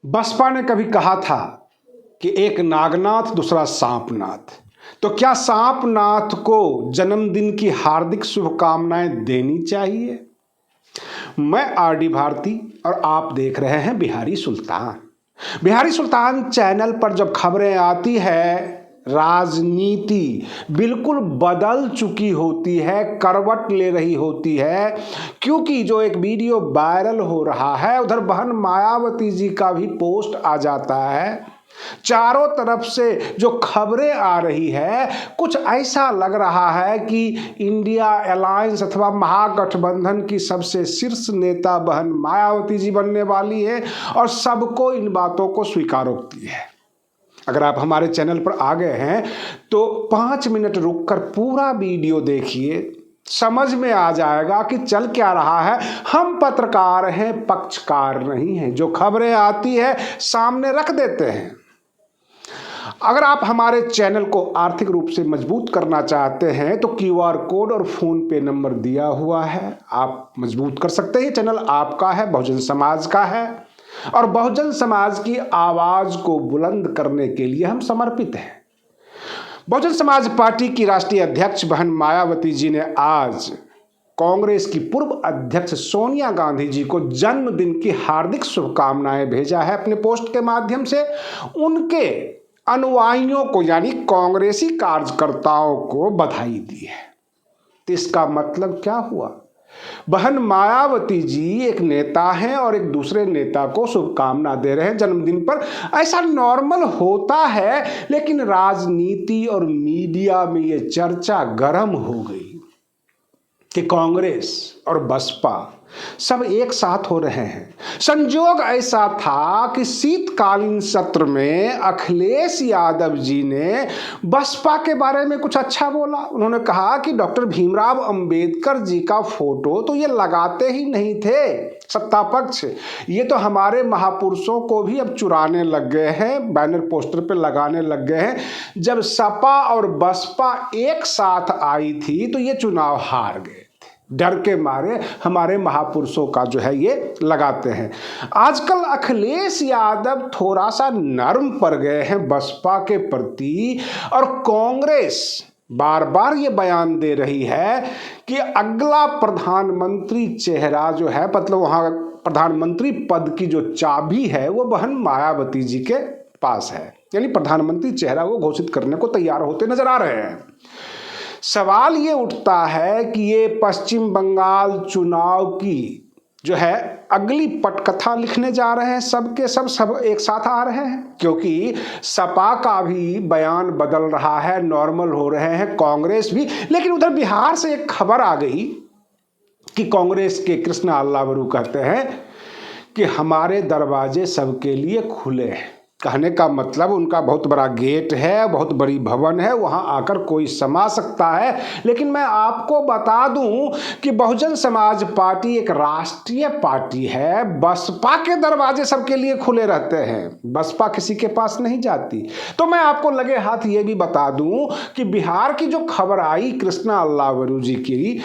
बसपा ने कभी कहा था कि एक नागनाथ दूसरा सांपनाथ। तो क्या सांपनाथ को जन्मदिन की हार्दिक शुभकामनाएं देनी चाहिए? मैं आरडी भारती और आप देख रहे हैं बिहारी सुल्तान। बिहारी सुल्तान चैनल पर जब खबरें आती है, राजनीति बिल्कुल बदल चुकी होती है, करवट ले रही होती है। क्योंकि जो एक वीडियो वायरल हो रहा है, उधर बहन मायावती जी का भी पोस्ट आ जाता है। चारों तरफ से जो खबरें आ रही है, कुछ ऐसा लग रहा है कि इंडिया अलायंस अथवा महागठबंधन की सबसे शीर्ष नेता बहन मायावती जी बनने वाली है और सबको इन बातों को स्वीकारोक्ति है। अगर आप हमारे चैनल पर आ गए हैं तो 5 मिनट रुककर पूरा वीडियो देखिए, समझ में आ जाएगा कि चल क्या रहा है। हम पत्रकार हैं, पक्षकार नहीं हैं। जो खबरें आती है सामने रख देते हैं। अगर आप हमारे चैनल को आर्थिक रूप से मजबूत करना चाहते हैं तो क्यूआर कोड और फोन पे नंबर दिया हुआ है, आप मजबूत कर सकते हैं। चैनल आपका है, बहुजन समाज का है और बहुजन समाज की आवाज को बुलंद करने के लिए हम समर्पित हैं। बहुजन समाज पार्टी की राष्ट्रीय अध्यक्ष बहन मायावती जी ने आज कांग्रेस की पूर्व अध्यक्ष सोनिया गांधी जी को जन्मदिन की हार्दिक शुभकामनाएं भेजा है। अपने पोस्ट के माध्यम से उनके अनुयायियों को यानी कांग्रेसी कार्यकर्ताओं को बधाई दी है। तो इसका मतलब क्या हुआ? बहन मायावती जी एक नेता हैं और एक दूसरे नेता को शुभकामना दे रहे हैं जन्मदिन पर। ऐसा नॉर्मल होता है, लेकिन राजनीति और मीडिया में ये चर्चा गर्म हो गई कि कांग्रेस और बसपा सब एक साथ हो रहे हैं। संजोग ऐसा था कि शीतकालीन सत्र में अखिलेश यादव जी ने बसपा के बारे में कुछ अच्छा बोला। उन्होंने कहा कि डॉक्टर भीमराव अंबेडकर जी का फोटो तो ये लगाते ही नहीं थे सत्ता पक्ष, ये तो हमारे महापुरुषों को भी अब चुराने लग गए हैं, बैनर पोस्टर पे लगाने लग गए हैं। जब सपा और बसपा एक साथ आई थी तो ये चुनाव हार गए, डर के मारे हमारे महापुरुषों का जो है ये लगाते हैं। आजकल अखिलेश यादव थोड़ा सा नर्म पड़ गए हैं बसपा के प्रति और कांग्रेस बार बार ये बयान दे रही है कि अगला प्रधानमंत्री चेहरा जो है, मतलब वहां प्रधानमंत्री पद की जो चाबी है वो बहन मायावती जी के पास है। यानी प्रधानमंत्री चेहरा वो घोषित करने को तैयार होते नजर आ रहे हैं। सवाल ये उठता है कि ये पश्चिम बंगाल चुनाव की जो है अगली पटकथा लिखने जा रहे हैं, सब एक साथ आ रहे हैं। क्योंकि सपा का भी बयान बदल रहा है, नॉर्मल हो रहे हैं, कांग्रेस भी। लेकिन उधर बिहार से एक खबर आ गई कि कांग्रेस के कृष्णा अल्लावरू कहते हैं कि हमारे दरवाजे सबके लिए खुले हैं। कहने का मतलब उनका बहुत बड़ा गेट है, बहुत बड़ी भवन है, वहां आकर कोई समा सकता है। लेकिन मैं आपको बता दूं कि बहुजन समाज पार्टी एक राष्ट्रीय पार्टी है। बसपा के दरवाजे सबके लिए खुले रहते हैं, बसपा किसी के पास नहीं जाती। तो मैं आपको लगे हाथ ये भी बता दूं कि बिहार की जो खबर आई कृष्णा अल्लावरू जी की,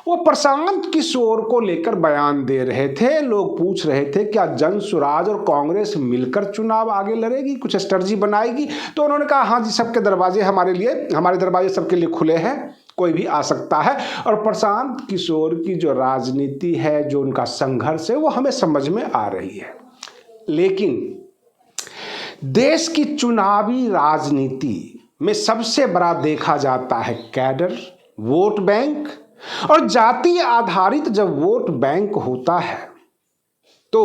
वो प्रशांत किशोर को लेकर बयान दे रहे थे। लोग पूछ रहे थे क्या जनसुराज और कांग्रेस मिलकर चुनाव आगे लड़ेगी, कुछ स्ट्रेटजी बनाएगी? तो उन्होंने कहा हाँ जी, सबके दरवाजे हमारे दरवाजे सबके लिए खुले हैं, कोई भी आ सकता है। और प्रशांत किशोर की जो राजनीति है, जो उनका संघर्ष है, वो हमें समझ में आ रही है। लेकिन देश की चुनावी राजनीति में सबसे बड़ा देखा जाता है कैडर, वोट बैंक। और जाति आधारित जब वोट बैंक होता है तो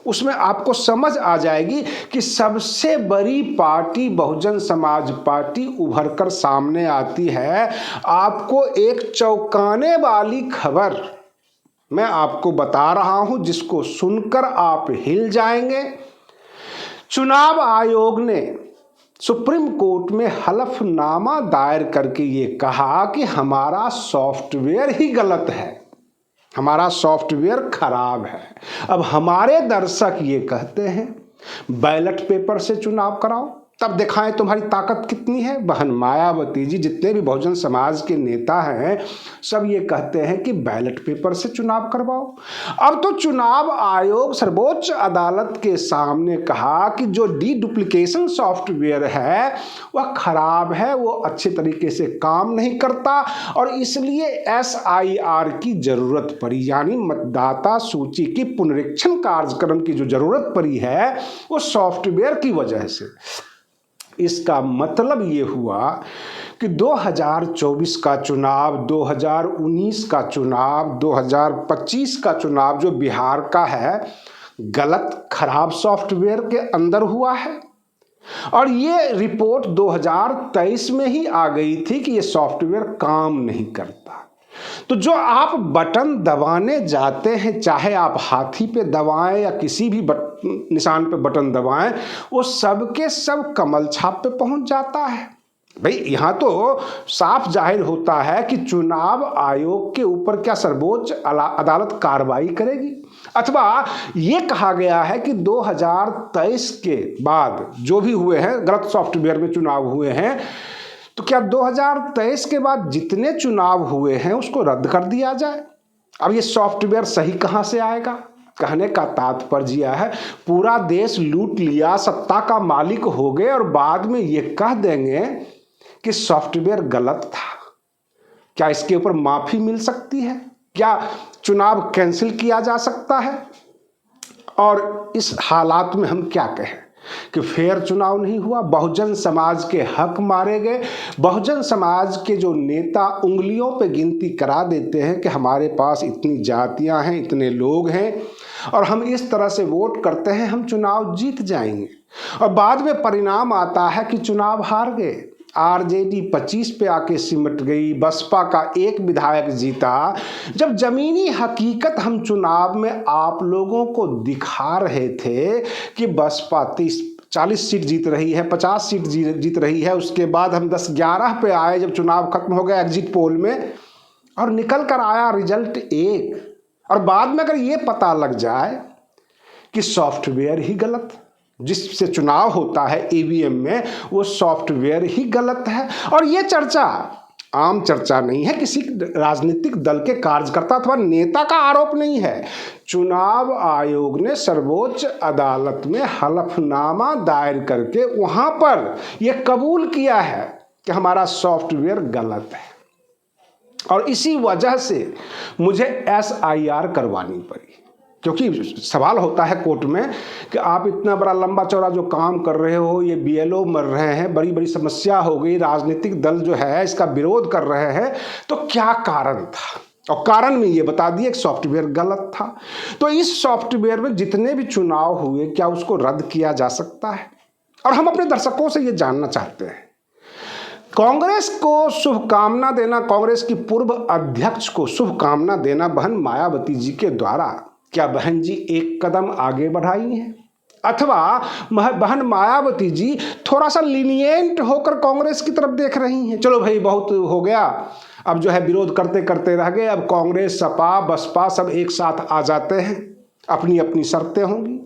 उसमें आपको समझ आ जाएगी कि सबसे बड़ी पार्टी बहुजन समाज पार्टी उभर कर सामने आती है। आपको एक चौंकाने वाली खबर मैं आपको बता रहा हूं, जिसको सुनकर आप हिल जाएंगे। चुनाव आयोग ने सुप्रीम कोर्ट में हलफनामा दायर करके ये कहा कि हमारा सॉफ्टवेयर ही गलत है, हमारा सॉफ्टवेयर खराब है। अब हमारे दर्शक ये कहते हैं बैलेट पेपर से चुनाव कराओ, तब दिखाएं तुम्हारी ताकत कितनी है। बहन मायावती जी, जितने भी बहुजन समाज के नेता हैं, सब ये कहते हैं कि बैलेट पेपर से चुनाव करवाओ। अब तो चुनाव आयोग सर्वोच्च अदालत के सामने कहा कि जो डुप्लीकेशन सॉफ्टवेयर है वह खराब है, वो अच्छे तरीके से काम नहीं करता और इसलिए SIR की जरूरत पड़ी, यानी मतदाता सूची की पुनरीक्षण कार्यक्रम की जो जरूरत पड़ी है वो सॉफ्टवेयर की वजह से। इसका मतलब ये हुआ कि 2024 का चुनाव, 2019 का चुनाव, 2025 का चुनाव जो बिहार का है, गलत खराब सॉफ्टवेयर के अंदर हुआ है। और ये रिपोर्ट 2023 में ही आ गई थी कि ये सॉफ्टवेयर काम नहीं करता। तो जो आप बटन दबाने जाते हैं, चाहे आप हाथी पे दबाएं या किसी भी निशान पे बटन दबाएं, वो सब के सब कमल छाप पे पहुंच जाता है। भाई यहाँ तो साफ जाहिर होता है कि चुनाव आयोग के ऊपर क्या सर्वोच्च अदालत कार्रवाई करेगी, अथवा ये कहा गया है कि 2023 के बाद जो भी हुए हैं गलत सॉफ्टवेयर में चुनाव हुए हैं, तो क्या 2023 के बाद जितने चुनाव हुए हैं उसको रद्द कर दिया जाए। अब ये सॉफ्टवेयर सही कहाँ से आएगा? कहने का तात्पर्य है पूरा देश लूट लिया, सत्ता का मालिक हो गए और बाद में ये कह देंगे कि सॉफ्टवेयर गलत था। क्या इसके ऊपर माफी मिल सकती है? क्या चुनाव कैंसिल किया जा सकता है? और इस हालात में हम क्या कहें कि फेयर चुनाव नहीं हुआ, बहुजन समाज के हक मारे गए। बहुजन समाज के जो नेता उंगलियों पे गिनती करा देते हैं कि हमारे पास इतनी जातियां हैं, इतने लोग हैं और हम इस तरह से वोट करते हैं, हम चुनाव जीत जाएंगे, और बाद में परिणाम आता है कि चुनाव हार गए। RJD 25 पे आके सिमट गई, बसपा का एक विधायक जीता। जब जमीनी हकीकत हम चुनाव में आप लोगों को दिखा रहे थे कि बसपा 40 सीट जीत रही है, 50 सीट जीत रही है, उसके बाद हम 10-11 पे आए जब चुनाव खत्म हो गया एग्जिट पोल में, और निकल कर आया रिजल्ट 1। और बाद में अगर ये पता लग जाए कि सॉफ्टवेयर ही गलत, जिससे चुनाव होता है EVM में, वो सॉफ्टवेयर ही गलत है। और ये चर्चा आम चर्चा नहीं है, किसी राजनीतिक दल के कार्यकर्ता अथवा नेता का आरोप नहीं है। चुनाव आयोग ने सर्वोच्च अदालत में हलफनामा दायर करके वहां पर यह कबूल किया है कि हमारा सॉफ्टवेयर गलत है, और इसी वजह से मुझे SIR करवानी पड़ी। क्योंकि सवाल होता है कोर्ट में कि आप इतना बड़ा लंबा चौड़ा जो काम कर रहे हो, ये BLO मर रहे हैं, बड़ी बड़ी समस्या हो गई, राजनीतिक दल जो है इसका विरोध कर रहे हैं, तो क्या कारण था? और कारण में ये बता दिए कि सॉफ्टवेयर गलत था। तो इस सॉफ्टवेयर में जितने भी चुनाव हुए, क्या उसको रद्द किया जा सकता है? और हम अपने दर्शकों से ये जानना चाहते हैं। कांग्रेस को शुभकामना देना, कांग्रेस की पूर्व अध्यक्ष को शुभकामना देना बहन मायावती जी के द्वारा, क्या बहन जी एक कदम आगे बढ़ाई हैं? अथवा बहन मायावती जी थोड़ा सा लीनिएंट होकर कांग्रेस की तरफ देख रही हैं? चलो भाई बहुत हो गया, अब जो है विरोध करते करते रह गए, अब कांग्रेस, सपा, बसपा सब एक साथ आ जाते हैं, अपनी अपनी शर्तें होंगी।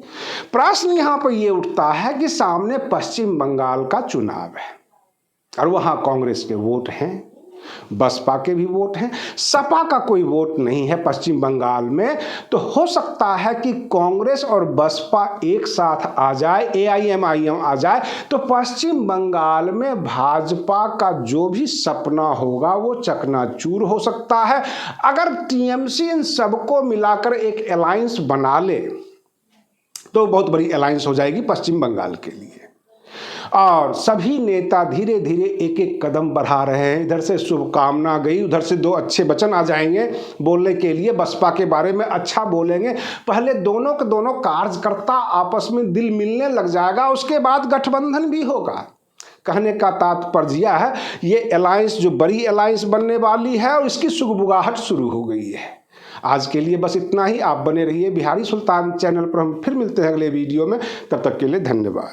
प्रश्न यहाँ पर यह उठता है कि सामने पश्चिम बंगाल का चुनाव है और वहाँ कांग्रेस के वोट हैं, बसपा के भी वोट हैं, सपा का कोई वोट नहीं है पश्चिम बंगाल में। तो हो सकता है कि कांग्रेस और बसपा एक साथ आ जाए, AIMIM आ जाए, तो पश्चिम बंगाल में भाजपा का जो भी सपना होगा वो चकनाचूर हो सकता है। अगर TMC इन सबको मिलाकर एक अलायंस बना ले तो बहुत बड़ी अलायंस हो जाएगी पश्चिम बंगाल के लिए। और सभी नेता धीरे धीरे एक एक कदम बढ़ा रहे हैं। इधर से शुभकामना गई, उधर से 2 अच्छे वचन आ जाएंगे बोलने के लिए, बसपा के बारे में अच्छा बोलेंगे। पहले दोनों के दोनों कार्यकर्ता आपस में दिल मिलने लग जाएगा, उसके बाद गठबंधन भी होगा। कहने का तात्पर्य है ये अलायंस जो बड़ी अलायंस बनने वाली है और इसकी सुगबुगाहट शुरू हो गई है। आज के लिए बस इतना ही। आप बने रहिए बिहारी सुल्तान चैनल पर। हम फिर मिलते हैं अगले वीडियो में, तब तक के लिए धन्यवाद।